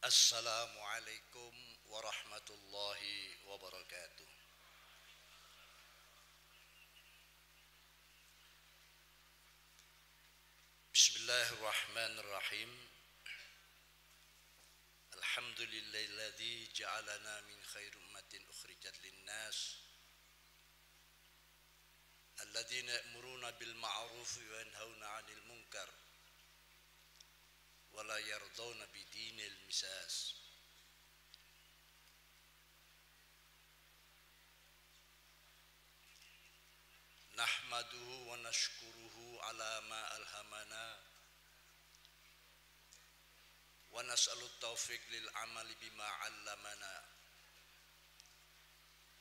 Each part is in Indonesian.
Assalamualaikum warahmatullahi wabarakatuh. Bismillahirrahmanirrahim. Alhamdulillahilladzi ja'alana min khairi ummatin ukhrijat linnas alladzina ya'muruna bil ma'ruf wa yanhauna 'anil munkar wa la yardawna bidinil misas. Nahmaduhu wa nashkuruhu ala ma alhamana wa nas'alut taufiq lil amali bima 'allamana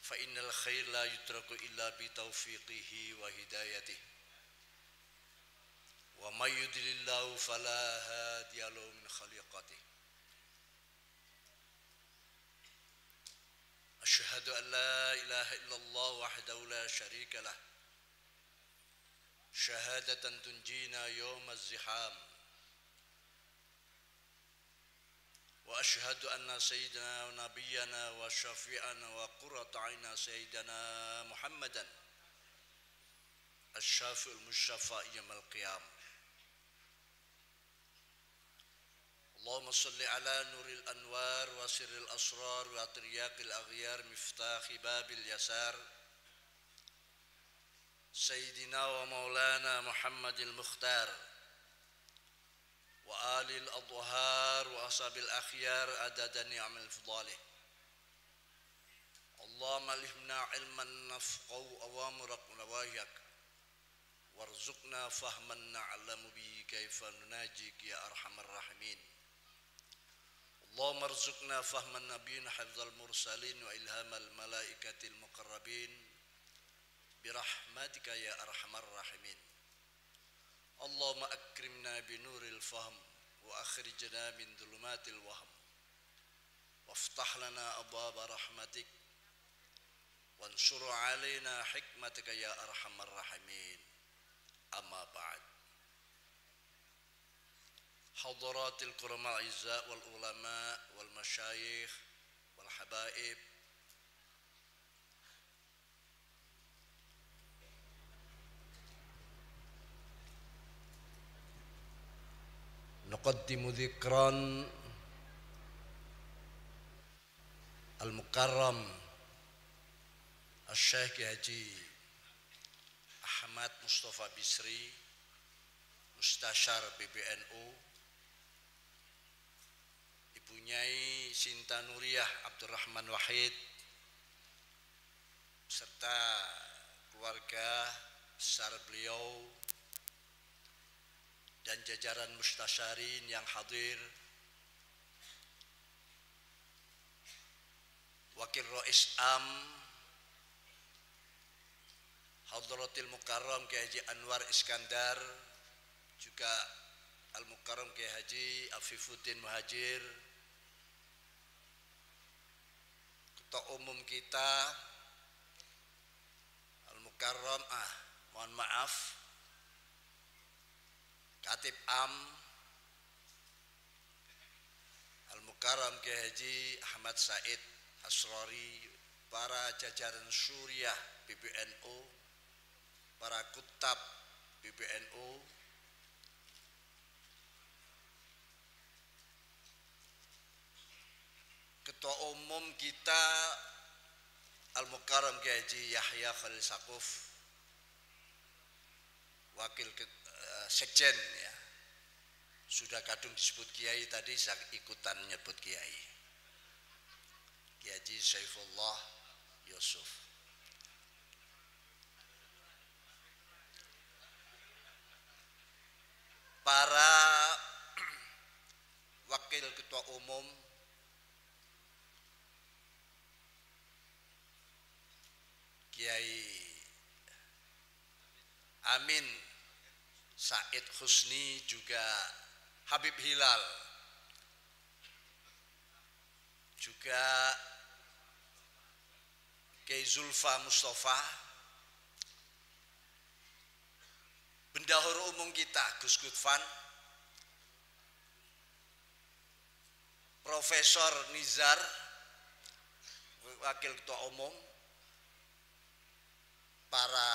fa innal khair la yudraku illa bi taufiqihi wa hidayatihi wa may yudlilillahu fala hadiya lahu min khaliqatihi. Asyhadu an la ilaha illallah wahdahu la syarika lah syahadatan tunjina yawmaz ziham wa asyhadu anna sayyidina wa nabiyyana wa syafi'ana wa qurrata a'yunina sayyidina Muhammadan asy-syafi'ul musyaffa' yaumil qiyamah. Allahumma salli ala nuril anwar wa sirril asrar wa tiryaqil aghyar miftahi babil yasar Sayyidina wa maulana Muhammadil Mukhtar wa alil adhhar wa ashabil akhyar adada ni'amil fudalih. Allahumma alhimna ilman nafqahu awamurak nawahiyak warzuqna fahman na'lamu bihi kaifa nunajik ya arhamar rahimin. Allahumma arzuqna fahman nabiyyin hafzal mursalin wa ilhamal malaikatil muqarrabin birahmatika ya arhamar rahimin. Allahumma akrimna binuril fahm wa akhrijna min dhulumatil wahm waftah lana abwaba rahmatik wansur alaina hikmatika ya arhamar rahimin. Amma ba'd. Hadaratil kurama izza wal ulama wal masyayikh wal habaib, nuqaddimu dzikran al-mukarram Asy-Syaikh Haji Ahmad Mustafa Bisri, Mustasyar PBNU, Ibu Nyai Sinta Nuriyah Abdurrahman Wahid serta keluarga besar beliau dan jajaran mustasyarin yang hadir, Wakil Rais Am Hadratil Mukarram Kiai Haji Anwar Iskandar, juga Al-Mukarram Kiai Haji Afifuddin Muhajir, Ketua Umum kita Al-Mukarram mohon maaf Katib Am Al-Mukarram Kiai Haji Ahmad Said Asrori, para jajaran Suriah PBNU, para kutab PBNU, Ketua Umum kita Al-Mukarram Kiai Haji Yahya Khalil Saquf, Wakil Sekjen ya, sudah kadung disebut Kiai tadi, saya ikutan nyebut Kiai, Kiai Haji Saifullah Yusuf, para Wakil Ketua Umum, Kiai Amin Said Husni, juga Habib Hilal, juga Kiai Zulfa Mustafa, Bendahara Umum kita Gus Gutfan, Profesor Nizar, Wakil Ketua Umum, para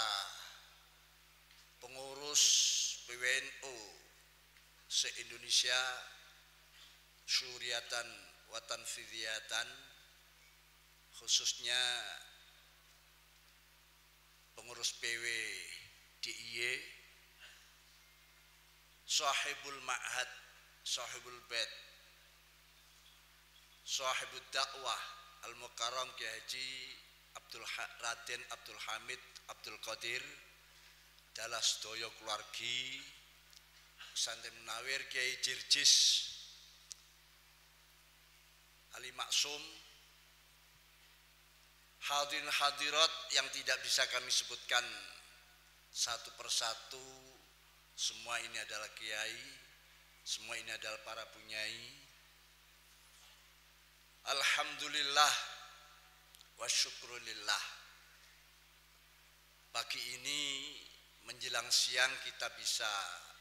pengurus PWNU se-Indonesia, syuriatan wa tanfidhiyatan, khususnya pengurus PW DIY, sahibul ma'had, sahibul bait, sahibul dakwah al-mukarram Kiai Haji Raden Abdul Hamid Abdul Qadir, dalah sedaya keluargi Pesantren Munawir Kiai Jirjis Ali Maksum, hadirin hadirat yang tidak bisa kami sebutkan satu persatu, semua ini adalah kiai, semua ini adalah para bunyai. Alhamdulillah wa syukrulillah, pagi ini menjelang siang kita bisa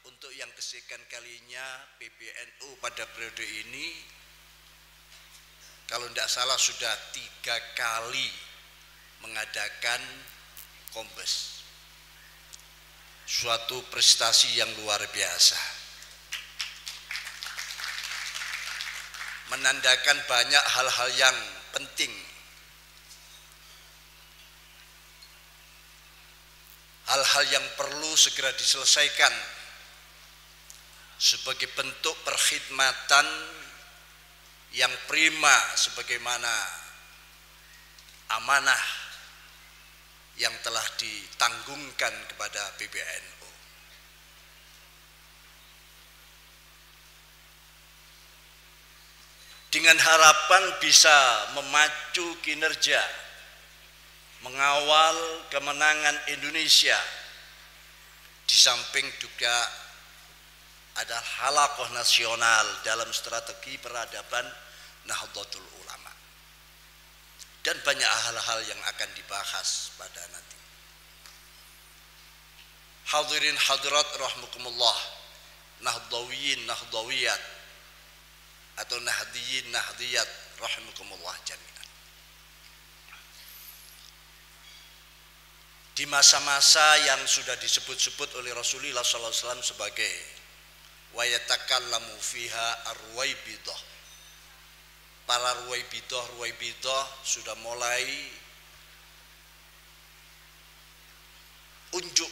untuk yang kesekian kalinya PBNU pada periode ini, kalau tidak salah sudah 3 kali mengadakan kombes, suatu prestasi yang luar biasa, menandakan banyak hal-hal yang penting, hal-hal yang perlu segera diselesaikan sebagai bentuk perkhidmatan yang prima, sebagaimana amanah yang telah ditanggungkan kepada PBNU. Dengan harapan bisa memacu kinerja, mengawal kemenangan Indonesia, di samping juga ada halaqah nasional dalam strategi peradaban Nahdlatul Ulama, dan banyak hal-hal yang akan dibahas pada nanti. Hadirin hadirat rahmukumullah, Nahdlawiyin Nahdlawiyat atau Nahdiyin Nahdiyat rahimakumullah jami'an. Di masa-masa yang sudah disebut-sebut oleh Rasulullah SAW sebagai wa yatakallamu fiha arwaibidah, para ruwaibidah sudah mulai unjuk.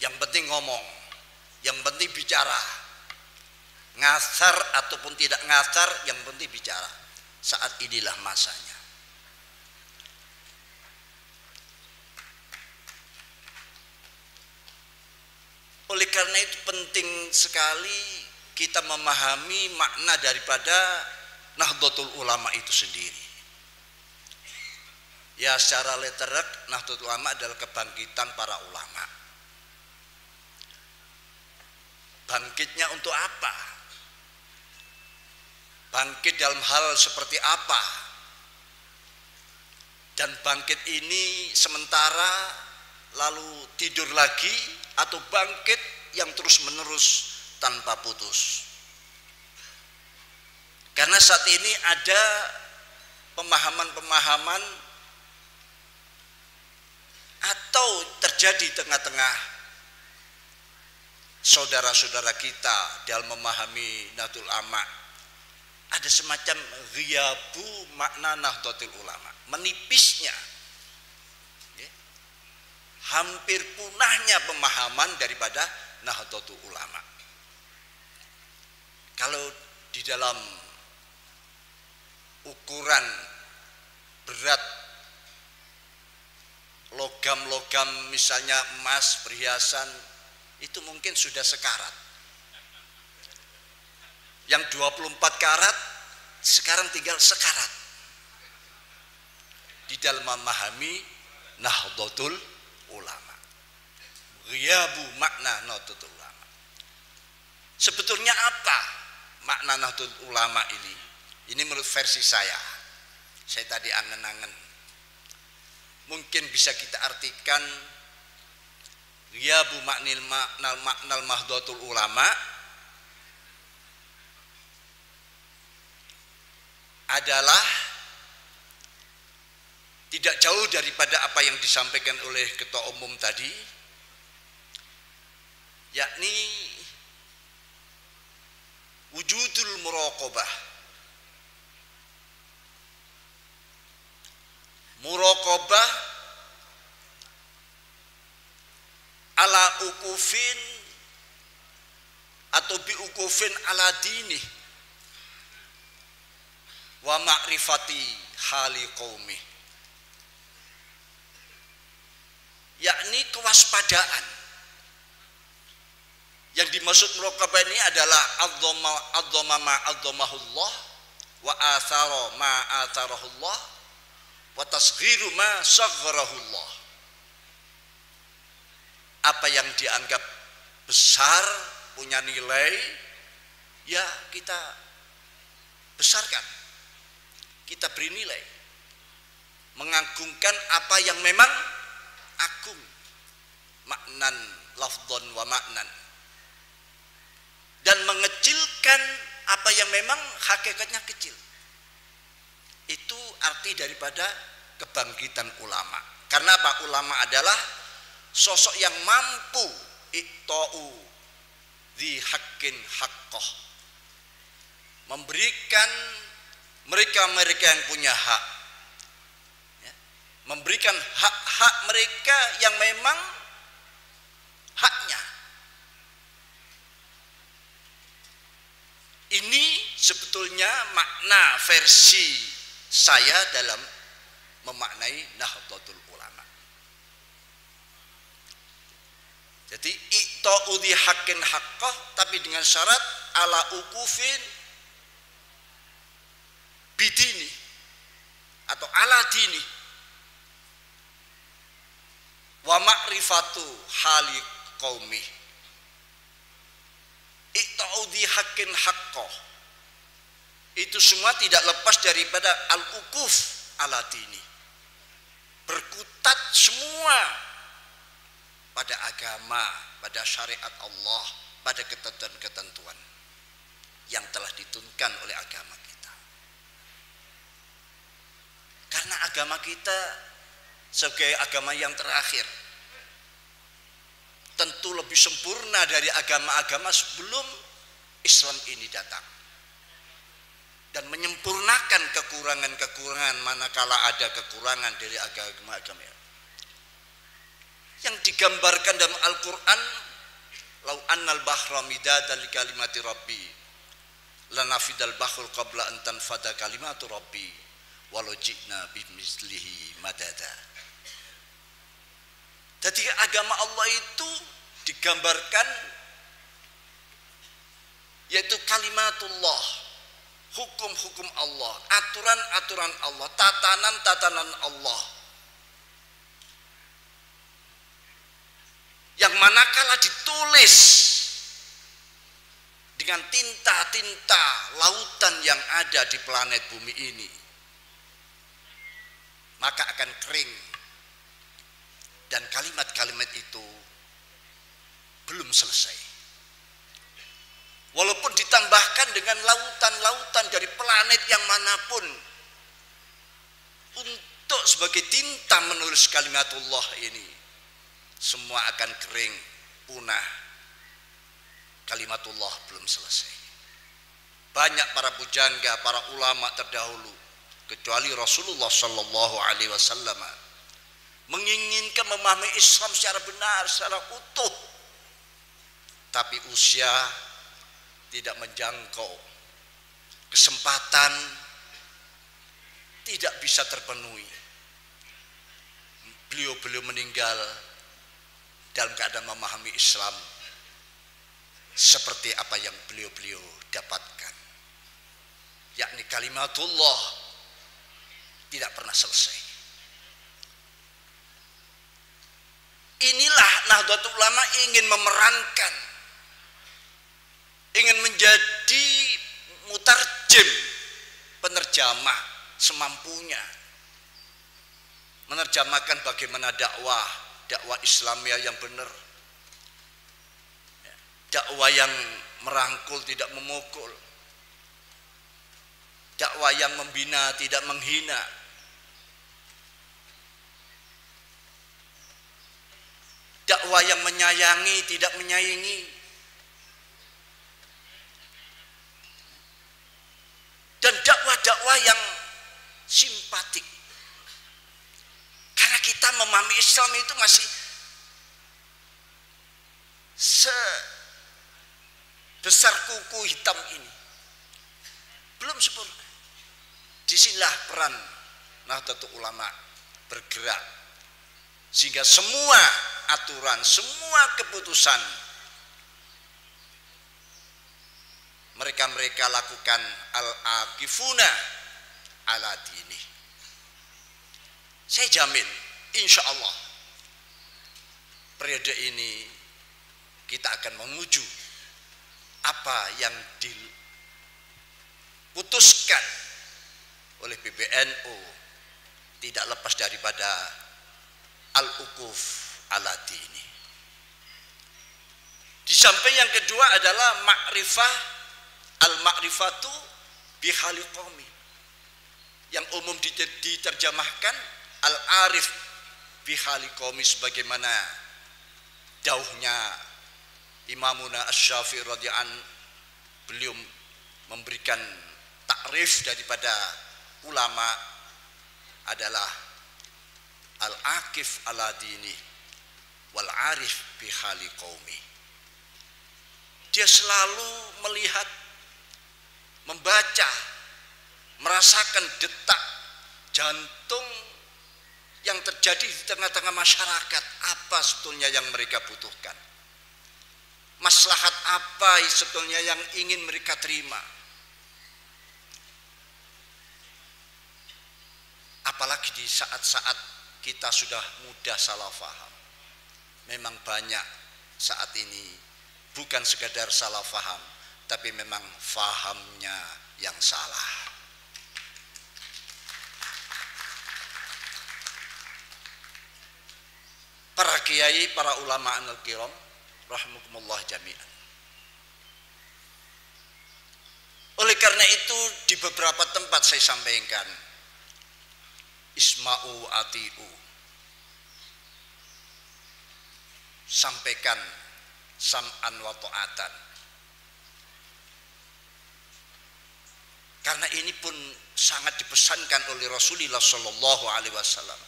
Yang penting ngomong, yang penting bicara, ngasar ataupun tidak ngasar, yang penting bicara. Saat inilah masanya. Oleh karena itu penting sekali kita memahami makna daripada Nahdlatul Ulama itu sendiri. Ya, secara letterek Nahdlatul Ulama adalah kebangkitan para ulama. Bangkitnya untuk apa? Bangkit dalam hal seperti apa? Dan bangkit ini sementara lalu tidur lagi, atau bangkit yang terus-menerus tanpa putus? Karena saat ini ada pemahaman-pemahaman atau terjadi tengah-tengah saudara-saudara kita dalam memahami Nahdlatul Ulama, ada semacam ghiyabu makna Nahdlatul Ulama, menipisnya, hampir punahnya pemahaman daripada Nahdlatul Ulama. Kalau di dalam ukuran berat logam-logam, misalnya emas, perhiasan, itu mungkin sudah sekarat. Yang 24 karat sekarang tinggal sekarat di dalam memahami Nahdlatul Ulama, ghiyabu makna Nahdlatul Ulama. Sebetulnya apa makna Nahdlatul Ulama ini? Ini menurut versi saya tadi angen-angen, mungkin bisa kita artikan ghiyabu maknal Nahdlatul Ulama adalah tidak jauh daripada apa yang disampaikan oleh Ketua Umum tadi, yakni wujudul muraqabah. Muraqabah ala ukufin atau bi ukufin ala dini wa ma'rifati hali qaumi, yakni kewaspadaan. Yang dimaksud muraqabah ini adalah adzama ma adzamahullah wa athara ma atharahullah wa tasghiru ma sagharahullah. Apa yang dianggap besar, punya nilai, ya kita besarkan, kita beri nilai. Mengagungkan apa yang memang agung, maknan lafdhan wa maknan, dan mengecilkan apa yang memang hakikatnya kecil. Itu arti daripada kebangkitan ulama. Karena apa? Ulama adalah sosok yang mampu ikta'u dhi haqqin haqqah, memberikan mereka yang punya hak, ya, memberikan hak-hak mereka yang memang haknya. Ini sebetulnya makna versi saya dalam memaknai Nahdlatul Ulama. Jadi ikta'u dhi haqqin haqqah, tapi dengan syarat ala ukufin bidini atau ala dini wa ma'rifatu hali qaumi. Ikta'u dhi haqqin haqqah itu semua tidak lepas daripada al-ukuf ala dini, berkutat semua pada agama, pada syariat Allah, pada ketentuan-ketentuan yang telah diturunkan oleh agama kita. Karena agama kita sebagai agama yang terakhir tentu lebih sempurna dari agama-agama sebelum Islam ini datang, dan menyempurnakan kekurangan-kekurangan manakala ada kekurangan dari agama-agama yang digambarkan dalam Al-Quran. Lau annal bahra midadan li kalimati rabbi lanafidal bahru qabla an tanfada kalimatu rabbi walau ji'na bimislihi madada. Jadi agama Allah itu digambarkan yaitu kalimatullah, hukum-hukum Allah, aturan-aturan Allah, tatanan-tatanan Allah, yang manakala ditulis dengan tinta-tinta lautan yang ada di planet bumi ini, maka akan kering. Dan kalimat-kalimat itu belum selesai. Walaupun ditambahkan dengan lautan-lautan dari planet yang manapun untuk sebagai tinta menulis kalimatullah ini, semua akan kering, punah. Kalimatullah belum selesai. Banyak para pujangga, para ulama terdahulu, kecuali Rasulullah Sallallahu Alaihi Wasallam, menginginkan memahami Islam secara benar, secara utuh, tapi usia tidak menjangkau, kesempatan tidak bisa terpenuhi. Beliau meninggal dalam keadaan memahami Islam seperti apa yang beliau dapatkan, yakni kalimatullah tidak pernah selesai. Inilah Nahdlatul Ulama ingin memerankan, ingin menjadi mutarjem, penerjemah semampunya, menerjemahkan bagaimana dakwah Islamiyah yang benar, dakwah yang merangkul tidak memukul, dakwah yang membina tidak menghina, dakwah yang menyayangi tidak menyaingi, dan dakwah-dakwah yang simpatik. Karena kita memahami Islam itu masih sebesar kuku hitam ini, belum sempurna. Disinilah peran Nahdlatul Ulama bergerak, sehingga semua aturan, semua keputusan mereka lakukan al-aqifuna ala dini. Saya jamin insya Allah periode ini kita akan menuju apa yang diputuskan oleh PBNU, tidak lepas daripada al-uquf ala dini. Di samping yang kedua adalah ma'rifah, al-ma'rifatu bihali qaumi, yang umum diterjemahkan al-arif bihali qaumi, sebagaimana dauhnya Imamuna Asy-Syafi'i radhiyallahu anhu. Beliau memberikan takrif daripada ulama adalah al-aqif ala dini wal arif bihali qaumi. Dia selalu melihat, membaca, merasakan detak jantung yang terjadi di tengah-tengah masyarakat. Apa sebetulnya yang mereka butuhkan, maslahat apa sebetulnya yang ingin mereka terima. Apalagi di saat-saat kita sudah mudah salah faham. Memang banyak saat ini bukan sekadar salah faham, tapi memang fahamnya yang salah. Para kiai, para ulama al-kiram rahimakumullah jami'an. Oleh karena itu di beberapa tempat saya sampaikan, isma'u ati'u, sampaikan sam'an wa ta'atan. Karena ini pun sangat dipesankan oleh Rasulullah sallallahu alaihi wasallam.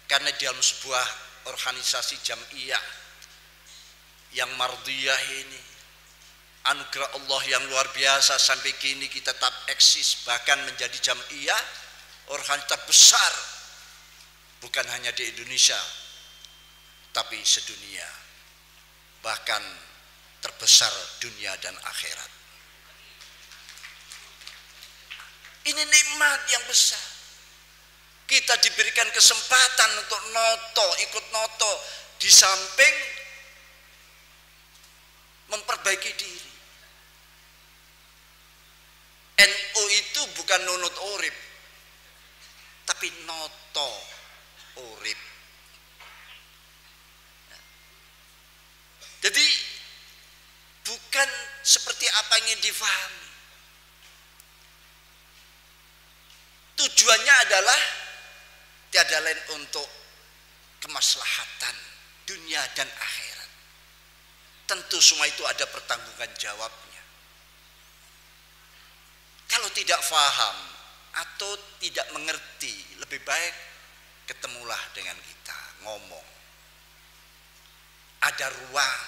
Karena dalam sebuah organisasi jam'iyah yang mardiyah ini, anugerah Allah yang luar biasa, sampai kini kita tetap eksis, bahkan menjadi jam'iyah organisasi terbesar bukan hanya di Indonesia tapi sedunia, bahkan terbesar dunia dan akhirat. Ini nikmat yang besar. Kita diberikan kesempatan untuk noto, ikut noto, di samping memperbaiki diri. NU itu bukan nunut urip, tapi noto urip. Jadi bukan seperti apa yang ingin difahami. Tujuannya adalah tiada lain untuk kemaslahatan dunia dan akhirat. Tentu semua itu ada pertanggungan jawabnya. Kalau tidak faham atau tidak mengerti, lebih baik ketemulah dengan kita, ngomong. Ada ruang,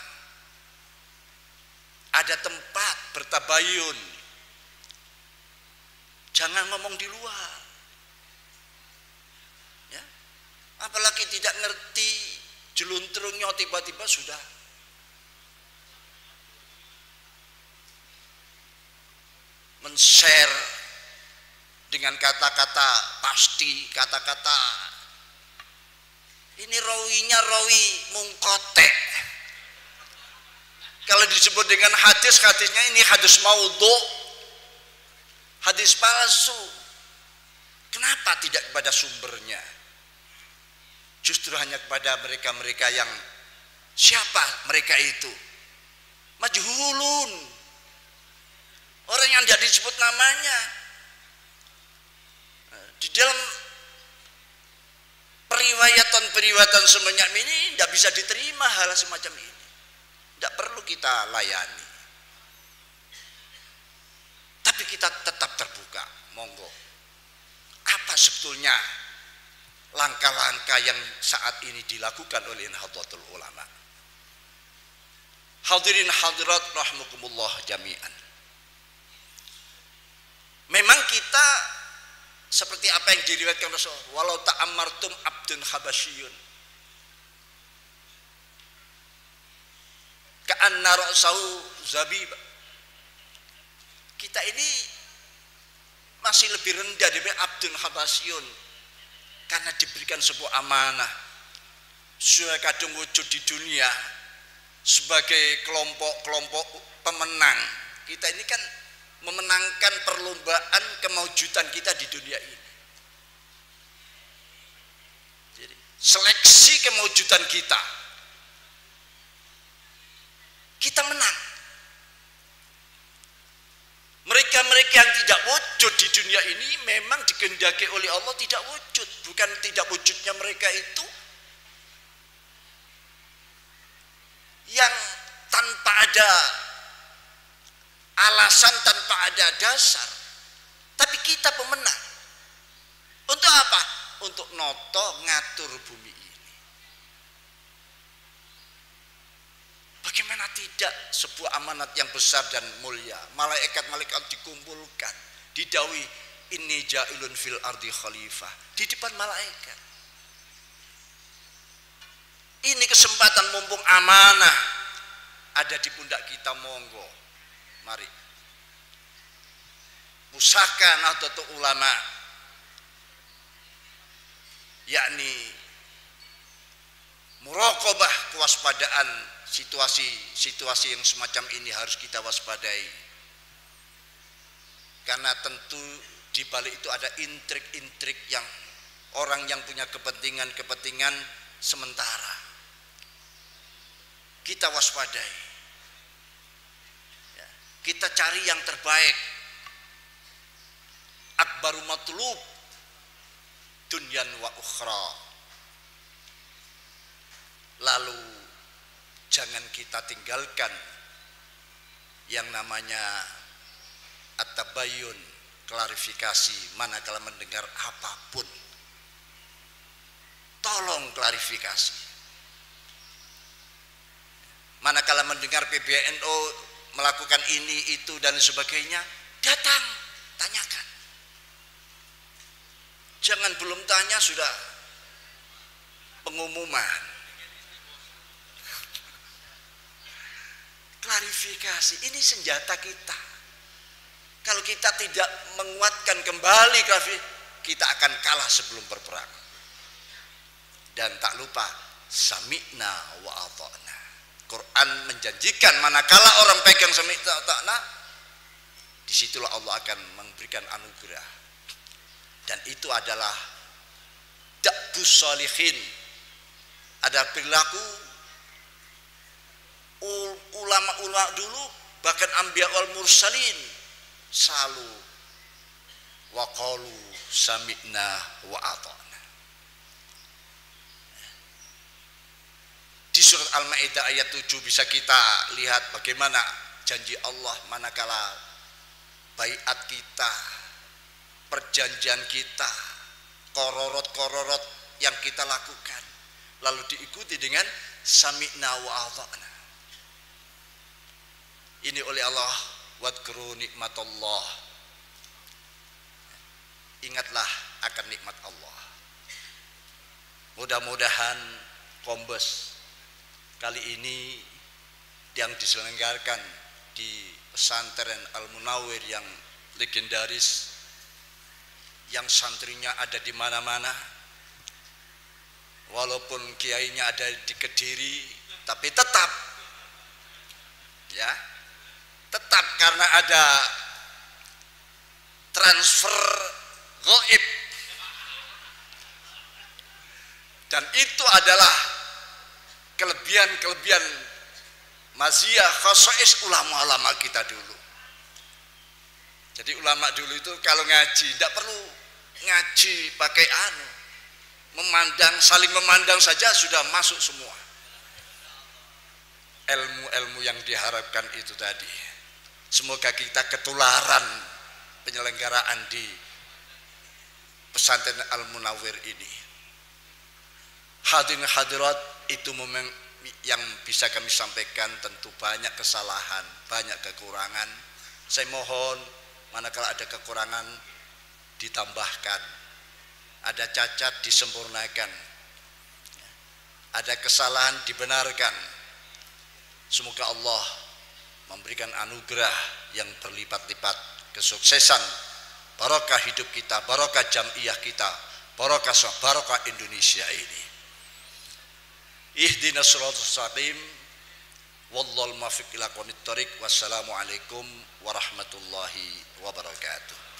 ada tempat bertabayun. Jangan ngomong di luar. Ya. Apalagi tidak ngerti, jeluntrungnya tiba-tiba sudah men-share dengan kata-kata pasti, kata-kata ini rawinya rawi mungkotek. Kalau disebut dengan hadis, hadisnya ini hadis maudhu, hadis palsu. Kenapa tidak kepada sumbernya? Justru hanya kepada mereka-mereka yang, siapa mereka itu? Majhulun, orang yang tidak disebut namanya. Di dalam periwayatan semenjak ini tidak bisa diterima hal semacam ini. Tidak perlu kita layani. Tapi kita tetap terbuka. Monggo. Apa sebetulnya langkah-langkah yang saat ini dilakukan oleh Nahdlatul Ulama? Hadirin hadirat rahimakumullah jami'an. Memang kita seperti apa yang diriwayatkan Rasul, walau ta'ammartum abdun habasyiyun ka'anna ra'sahu zabib. Kita ini masih lebih rendah daripada abdun habasyiyun karena diberikan sebuah amanah. Sudah kadung wujud di dunia sebagai kelompok-kelompok pemenang. Kita ini kan memenangkan perlombaan kemaujudan kita di dunia ini. Jadi seleksi kemaujudan kita menang. Mereka-mereka yang tidak wujud di dunia ini memang dikehendaki oleh Allah tidak wujud. Bukan tidak wujudnya mereka itu yang tanpa ada alasan, tanpa ada dasar. Tapi kita pemenang. Untuk apa? Untuk noto ngatur bumi ini. Bagaimana tidak sebuah amanat yang besar dan mulia. Malaikat-malaikat dikumpulkan, didawi inni ja'ilun fil ardi khalifah, di depan malaikat. Ini kesempatan mumpung amanah ada di pundak kita, monggo. Mari. Pusaka Nahdlatul Ulama, yakni muraqabah, kewaspadaan situasi yang semacam ini harus kita waspadai. Karena tentu di balik itu ada intrik-intrik yang orang yang punya kepentingan sementara. Kita waspadai. Ya, kita cari yang terbaik. Akbaru matlub dunyan wa ukhra. Lalu jangan kita tinggalkan yang namanya at-tabayyun, klarifikasi manakala mendengar apapun. Tolong klarifikasi. Manakala mendengar PBNU melakukan ini, itu dan sebagainya, datang, tanyakan. Jangan belum tanya sudah pengumuman. Klarifikasi, ini senjata kita. Kalau kita tidak menguatkan kembali kita akan kalah sebelum berperang. Dan tak lupa sami'na wa ata'na. Quran menjanjikan manakala orang pegang sami'na wa ata'na, disitulah Allah akan memberikan anugerah. Dan itu adalah da'bus shalihin. Ada perilaku ulama-ulama dulu, bahkan anbiya wal mursalin, selalu wa qalu sami'na wa ata'na. Di surat Al-Maidah ayat 7 bisa kita lihat bagaimana janji Allah manakala baiat kita, perjanjian kita, kororot-kororot yang kita lakukan lalu diikuti dengan sami'na wa ata'na. Ini oleh Allah, wadkuru nikmatullah. Ingatlah akan nikmat Allah. Mudah-mudahan Kombes kali ini yang diselenggarakan di pesantren Al-Munawwir yang legendaris, yang santrinya ada di mana-mana, walaupun kiainya ada di Kediri, tapi tetap karena ada transfer gaib, dan itu adalah kelebihan maziyah khasais ulama-ulama kita dulu. Jadi ulama dulu itu kalau ngaji tidak perlu ngaji pakai memandang, saling memandang saja sudah masuk semua ilmu-ilmu yang diharapkan itu tadi. Semoga kita ketularan penyelenggaraan di pesantren Al-Munawwir ini. Hadirin hadirat, itu yang bisa kami sampaikan. Tentu banyak kesalahan, banyak kekurangan. Saya mohon manakala ada kekurangan ditambahkan, ada cacat disempurnakan, ada kesalahan dibenarkan. Semoga Allah memberikan anugerah yang berlipat-lipat kesuksesan, barokah hidup kita, barokah jam'iyah kita, barokah Indonesia ini. Ihdinas siratal mustaqim, wallahul muwaffiq ila aqwamit thoriq. Wassalamualaikum warahmatullahi wabarakatuh.